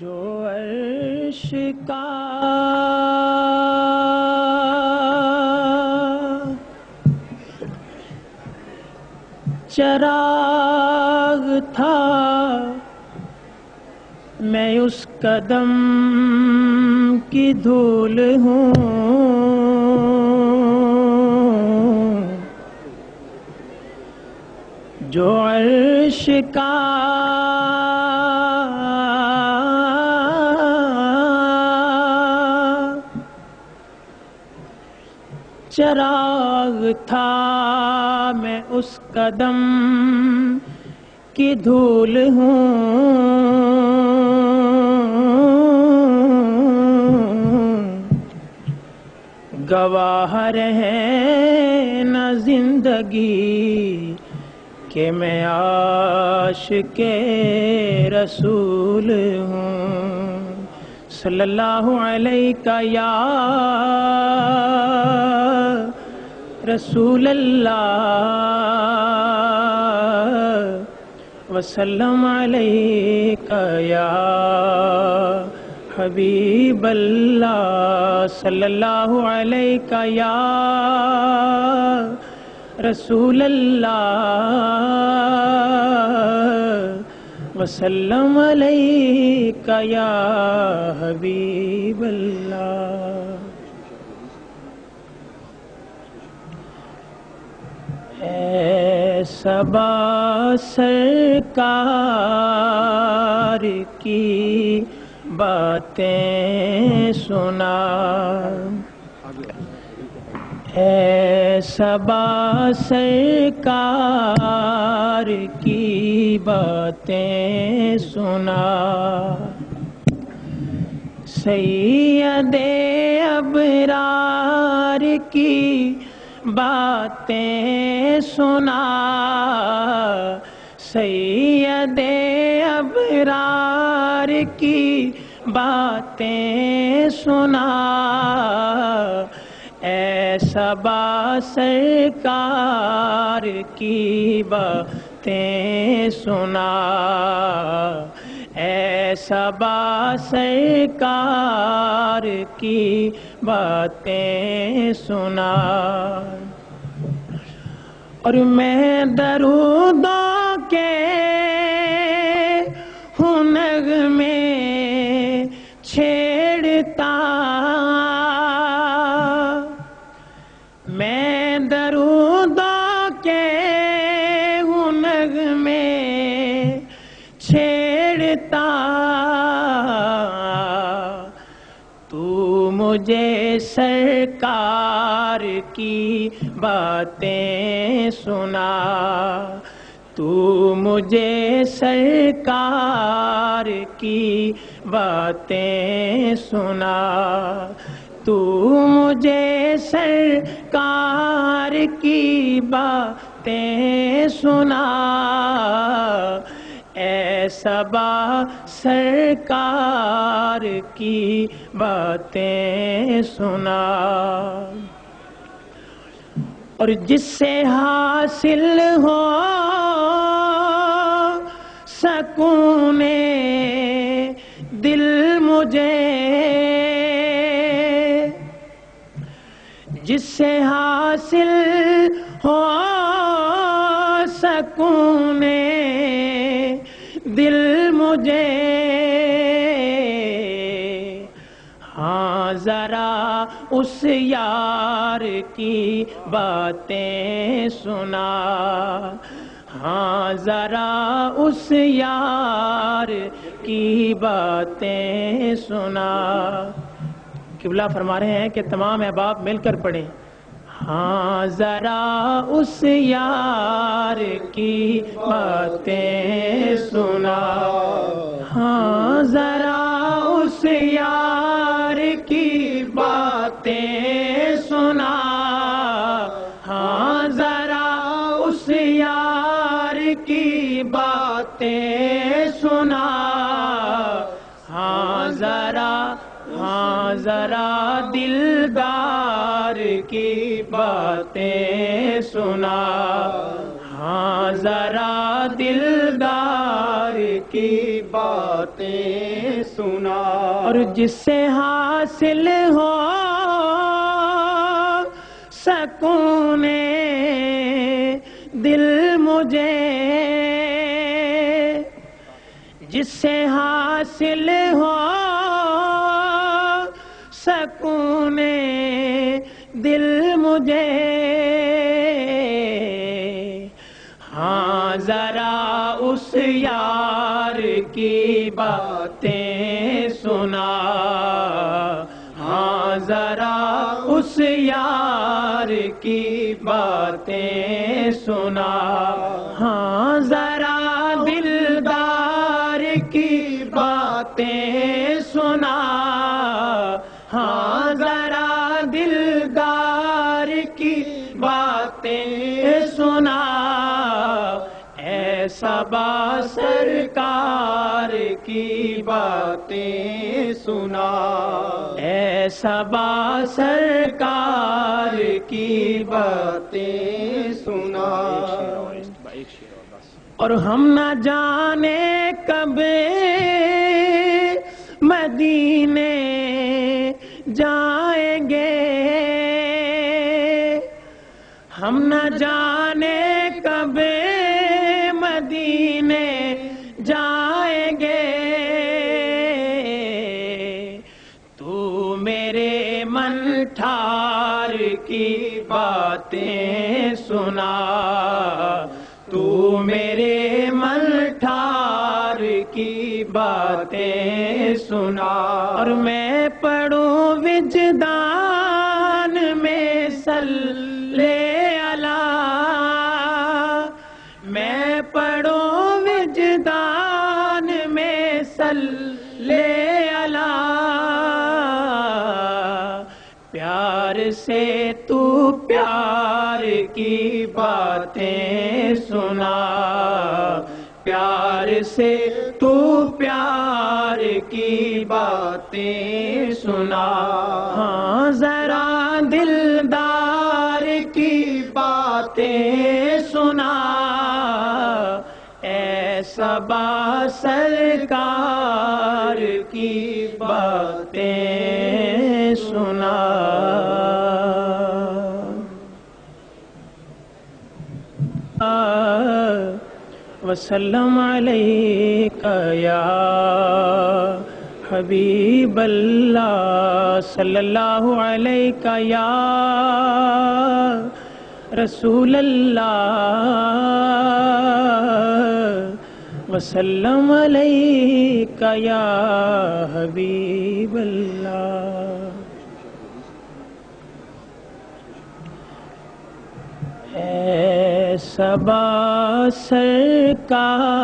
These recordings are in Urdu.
جو عرش کا چراغ تھا، میں اس قدم کی دھول ہوں، جو عرش کا چراغ تھا، میں اس قدم کی دھول ہوں، گواہ رہے نہ زندگی کہ میں عاشق رسول ہوں، صلی اللہ علیہ یا رسول اللہ، وسلم علیہ یا حبیب اللہ، صلی اللہ علیہ یا رسول اللہ، وسلم علیہ یا حبیب اللہ۔ اے صبا سرکار کی باتیں سنا، اے صبا سرکار کی باتیں سنا، سید ابرار کی باتیں سنا، سید ابرار کی باتیں سنا، اے صبا سرکار کی باتیں سنا، اے صبا سرکار کی باتیں سنا، اور میں درودوں کے نغمے چھیڑتا، میں درودوں کے نغمے چھیڑتا، تو مجھے سرکار کی باتیں سنا، تو مجھے سرکار کی باتیں سنا، تو مجھے سرکار کی باتیں سنا، اے صبا سرکار کی باتیں سنا، اور جس سے حاصل ہو سکون دل مجھے، جس سے حاصل ہو سکون دل مجھے، ہاں ذرا اس یار کی باتیں سنا، ہاں ذرا اس یار کی باتیں سنا۔ قبلہ فرما رہے ہیں کہ تمام احباب مل کر پڑھیں، ہاں ذرا اس یار کی باتیں سنا، ہاں ذرا اس یار کی باتیں سنا، ہاں ذرا اس یار کی باتیں سنا، ہاں ذرا دلدار کی باتیں سنا، ہاں ذرا دلدار کی باتیں سنا، اور جس سے حاصل ہو سکون دل مجھے، جس سے حاصل ہو سکون دل مجھے، ہاں ذرا اس یار کی باتیں سنا، ہاں ذرا اس یار کی باتیں سنا، ہاں ذرا دلدار کی باتیں سنا، ہاں ذرا دلدار کی باتیں سنا، ایسا با سرکار کی باتیں سنا، ایسا با سرکار کی باتیں سنا، اور ہم نہ جانے کب مدینے جائیں گے، ہم نہ جانے کب مدینے جائیں گے، تو میرے من ٹھار کی باتیں سنا، تو میرے من ٹھار کی باتیں سنا، اور میں پڑھوں وجدان میں صلی علی، میں پڑھوں وجدان میں صلی علی، پیار سے تو پیار کی باتیں سنا، پیار سے تو پیار کی باتیں سنا، ہاں ذرا دلدار کی باتیں سنا، ایسا با سرکار کی باتیں سنا۔ وسلم علیک یا حبیب اللہ، صلی اللہ علیک یا رسول اللہ، وسلم علیک یا حبیب اللہ۔ ایسا با سرکار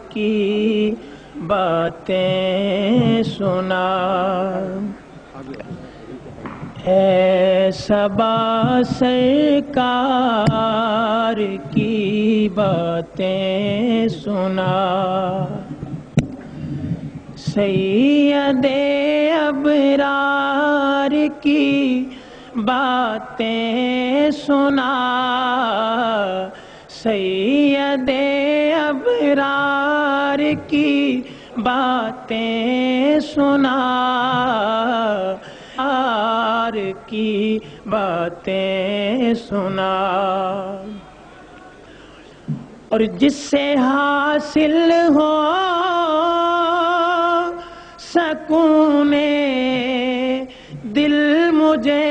کی باتیں سنا، ایسا با سرکار کی باتیں سنا، سید ابرار کی باتیں سنا، سید ابرار کی باتیں سنا، ابرار کی باتیں سنا، اور جس سے حاصل ہو سکون دل مجھے،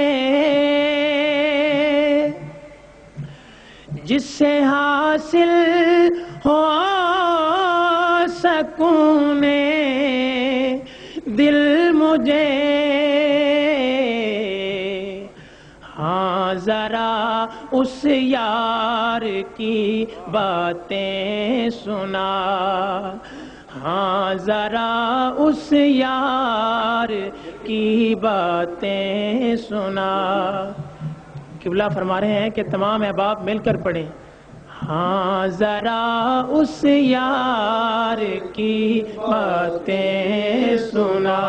جس سے حاصل ہو سکون دل مجھے، ہاں ذرا اس یار کی باتیں سنا، ہاں ذرا اس یار کی باتیں سنا۔ قبلہ فرما رہے ہیں کہ تمام احباب مل کر پڑھیں، ہاں ذرا اس یار کی باتیں سنا،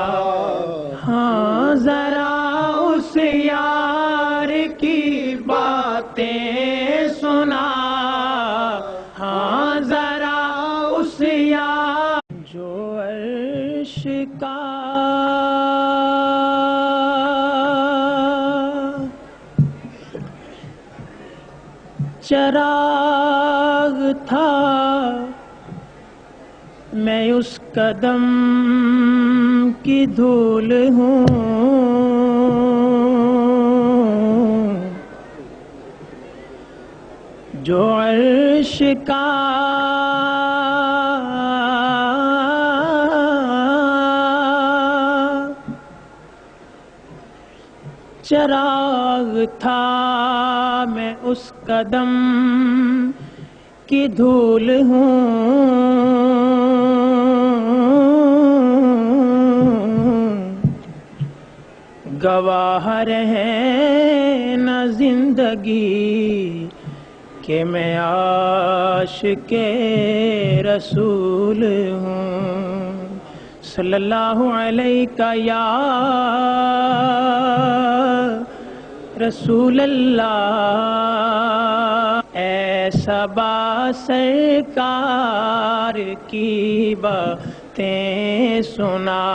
ہاں ذرا اس یار کی باتیں سنا، عرش کا چراغ تھا، میں اس قدم کی دھول ہوں جو عرش کا چراغ تھا، میں اس قدم کی دھول ہوں گواہ رہے نہ زندگی کہ میں عاشق رسول ہوں صلی اللہ علیہ یا رسول اللہ۔ ایسا با سرکار کی باتیں سنا،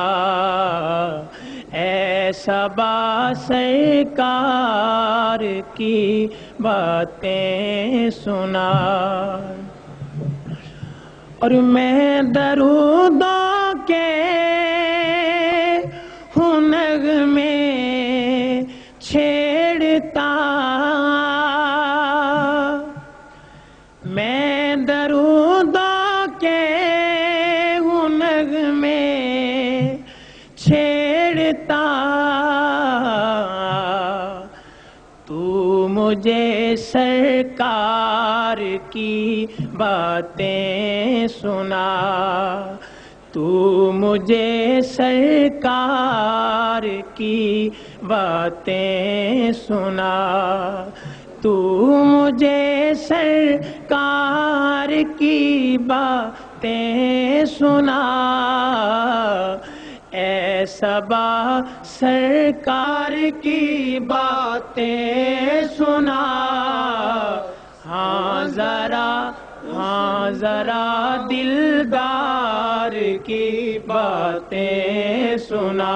ایسا با سرکار کی باتیں سنا، اور میں درودوں کے نغمے چھیڑتا، میں درودوں کے نغمے چھیڑتا، تو مجھے سرکار کی باتیں سنا، تو مجھے سرکار کی باتیں سنا، تو مجھے سرکار کی باتیں سنا، ایسا با سرکار کی باتیں سنا، ہاں ذرا دلدار کی باتیں سنا،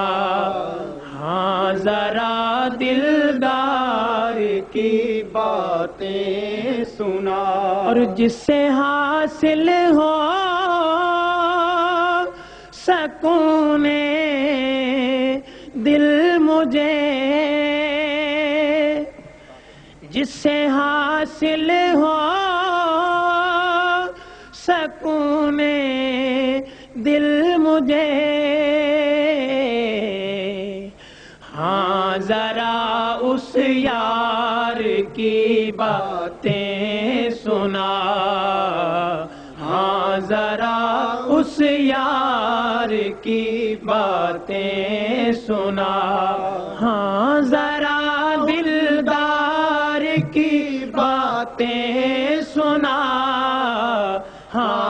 ہاں ذرا دلدار کی باتیں سنا، اور جس سے حاصل ہو سکون دل مجھے، جس سے حاصل ہو سکون دل مجھے، ہاں ذرا اس یار کی باتیں سنا، ہاں ذرا اس یار کی باتیں سنا، ہاں ذرا دلدار کی باتیں سنا، ہاں